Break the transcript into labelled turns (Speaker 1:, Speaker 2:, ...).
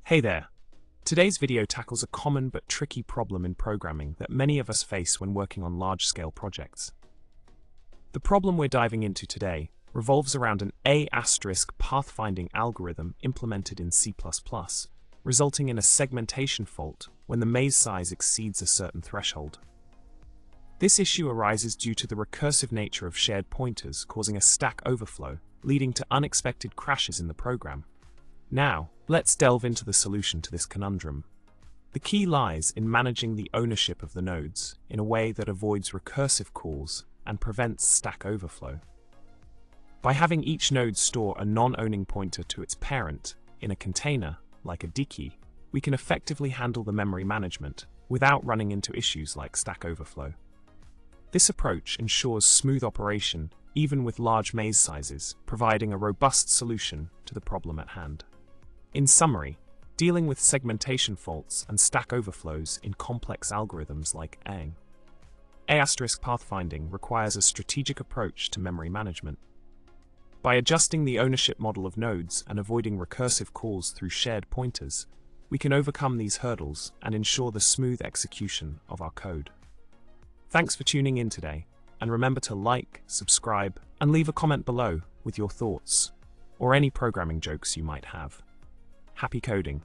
Speaker 1: Hey there! Today's video tackles a common but tricky problem in programming that many of us face when working on large-scale projects. The problem we're diving into today revolves around an Asterisk pathfinding algorithm implemented in C++, resulting in a segmentation fault when the maze size exceeds a certain threshold. This issue arises due to the recursive nature of shared pointers causing a stack overflow, leading to unexpected crashes in the program. Now, let's delve into the solution to this conundrum. The key lies in managing the ownership of the nodes in a way that avoids recursive calls and prevents stack overflow. By having each node store a non-owning pointer to its parent in a container, like a dkey, we can effectively handle the memory management without running into issues like stack overflow. This approach ensures smooth operation even with large maze sizes, providing a robust solution to the problem at hand. In summary, dealing with segmentation faults and stack overflows in complex algorithms like Asterisk pathfinding requires a strategic approach to memory management. By adjusting the ownership model of nodes and avoiding recursive calls through shared pointers, we can overcome these hurdles and ensure the smooth execution of our code. Thanks for tuning in today, and remember to like, subscribe, and leave a comment below with your thoughts, or any programming jokes you might have. Happy coding!